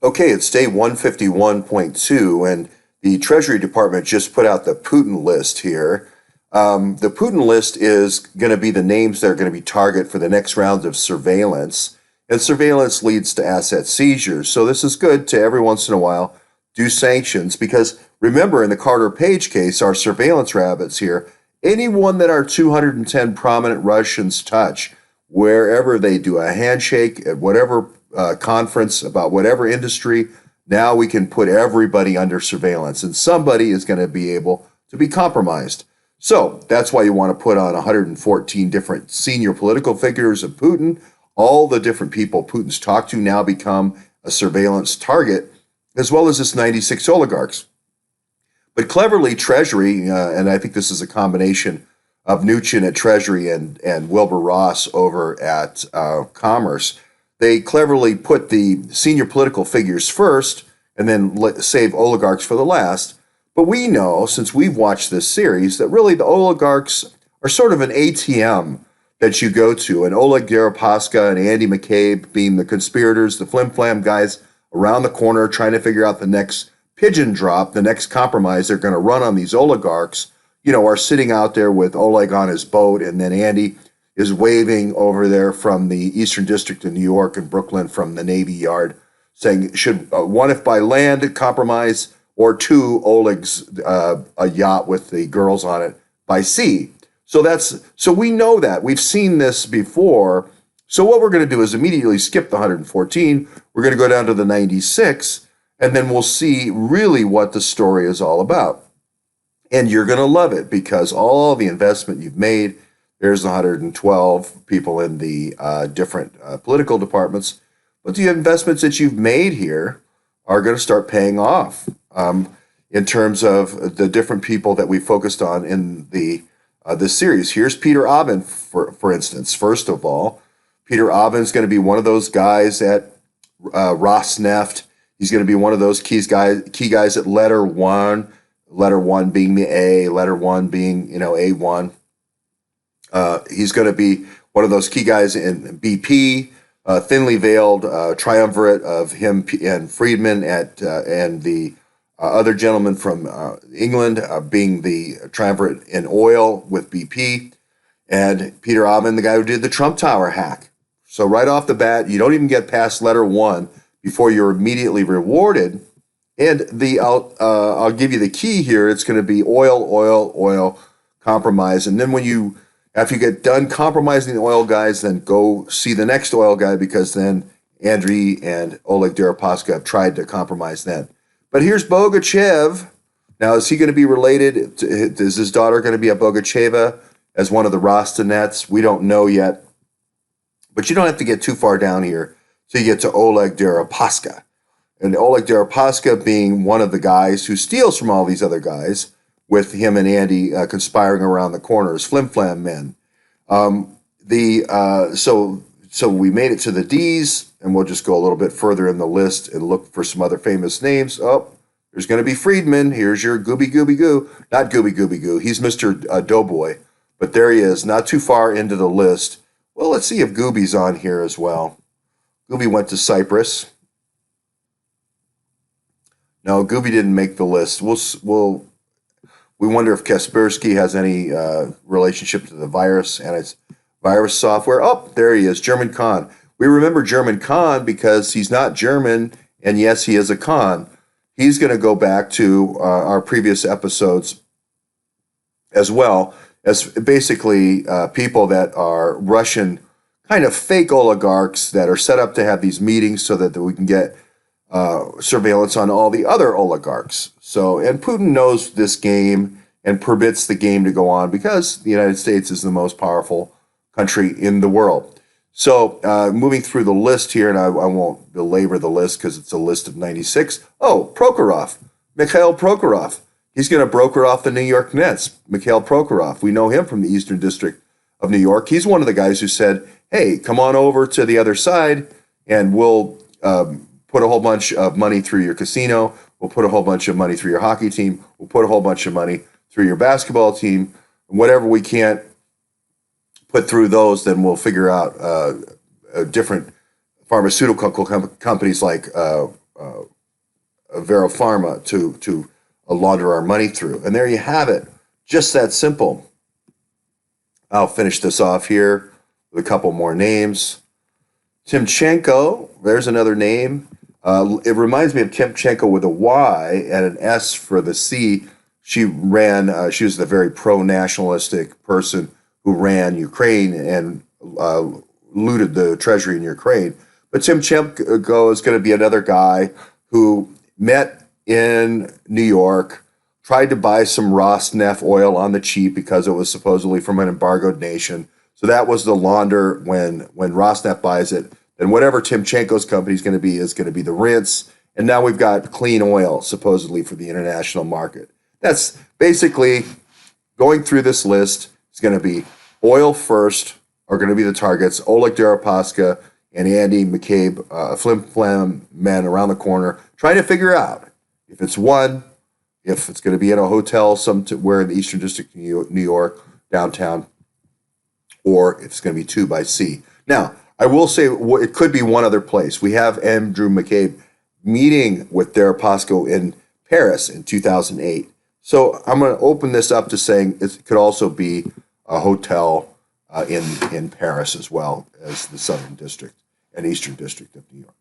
Okay, it's day 151.2, and the Treasury Department just put out the Putin list here. The Putin list is going to be the names that are going to be target for the next round of surveillance, and surveillance leads to asset seizures. So this is good to every once in a while do sanctions because remember in the Carter Page case, our surveillance rabbits here, anyone that our 210 prominent Russians touch, wherever they do a handshake at whatever conference about whatever industry, now we can put everybody under surveillance and somebody is going to be able to be compromised. So that's why you want to put on 114 different senior political figures of Putin. All the different people Putin's talked to now become a surveillance target, as well as this 96 oligarchs. But cleverly, Treasury, and I think this is a combination of Mnuchin at Treasury and Wilbur Ross over at Commerce, they cleverly put the senior political figures first and then save oligarchs for the last. But we know, since we've watched this series, that really the oligarchs are sort of an ATM that you go to. And Oleg Deripaska and Andy McCabe being the conspirators, the flim-flam guys around the corner trying to figure out the next pigeon drop, the next compromise they're going to run on these oligarchs, are sitting out there with Oleg on his boat, and then Andy is waving over there from the Eastern District of New York and Brooklyn from the Navy Yard, saying, should one, if by land, compromise, or two, Oleg's a yacht with the girls on it by sea. So we know that. We've seen this before. So what we're going to do is immediately skip the 114. We're going to go down to the 96, and then we'll see really what the story is all about. And you're going to love it because all the investment you've made, there's 112 people in the different political departments, but the investments that you've made here are going to start paying off in terms of the different people that we focused on in this series. Here's Peter Aben, for instance. First of all, Peter Aben is going to be one of those guys at Rosneft. He's going to be one of those key guys at Letter One being the A, Letter One being, A1. He's going to be one of those key guys in BP, thinly veiled triumvirate of him and Friedman and the other gentleman from England being the triumvirate in oil with BP, and Peter Aben, the guy who did the Trump Tower hack. So right off the bat, you don't even get past Letter One before you're immediately rewarded. And I'll give you the key here. It's going to be oil, compromise. And then after you get done compromising the oil guys, then go see the next oil guy because then Andriy and Oleg Deripaska have tried to compromise then. But here's Bogachev. Now, is he going to be related? Is his daughter going to be a Bogacheva as one of the Rostanets? We don't know yet. But you don't have to get too far down here till you get to Oleg Deripaska. And Oleg Deripaska being one of the guys who steals from all these other guys, with him and Andy conspiring around the corners, flim-flam men. So we made it to the D's, and we'll just go a little bit further in the list and look for some other famous names. Oh, there's going to be Friedman. Here's your Gooby Gooby Goo. Not Gooby Gooby Goo. He's Mr. Doughboy. But there he is, not too far into the list. Well, let's see if Gooby's on here as well. Gooby went to Cyprus. No, Gooby didn't make the list. We wonder if Kaspersky has any relationship to the virus and its virus software. Oh, there he is, German Khan. We remember German Khan because he's not German, and yes, he is a Khan. He's going to go back to our previous episodes as well as basically people that are Russian kind of fake oligarchs that are set up to have these meetings so that we can get surveillance on all the other oligarchs. And Putin knows this game and permits the game to go on because the United States is the most powerful country in the world. So moving through the list here, and I won't belabor the list because it's a list of 96. Oh, Prokhorov, Mikhail Prokhorov. He's going to broker off the New York Nets. Mikhail Prokhorov, we know him from the Eastern District of New York. He's one of the guys who said, hey, come on over to the other side and we'll put a whole bunch of money through your casino. We'll put a whole bunch of money through your hockey team. We'll put a whole bunch of money through your basketball team. Whatever we can't put through those, then we'll figure out different pharmaceutical companies like Pharma to launder our money through. And there you have it. Just that simple. I'll finish this off here with a couple more names. Timchenko, there's another name. It reminds me of Timchenko with a Y and an S for the C. She was the very pro-nationalistic person who ran Ukraine and looted the treasury in Ukraine. But Timchenko is going to be another guy who met in New York, tried to buy some Rosneft oil on the cheap because it was supposedly from an embargoed nation. So that was the launder when Rosneft buys it. Then whatever Timchenko's company is going to be the rinse. And now we've got clean oil, supposedly, for the international market. That's basically going through this list. It's going to be oil first are going to be the targets. Oleg Deripaska and Andy McCabe, flim-flam men around the corner, trying to figure out if it's one, if it's going to be in a hotel somewhere in the Eastern District of New York, downtown, or if it's going to be two by sea. Now, I will say it could be one other place. We have Andrew McCabe meeting with Deripaska in Paris in 2008. So I'm going to open this up to saying it could also be a hotel in Paris as well as the Southern District and Eastern District of New York.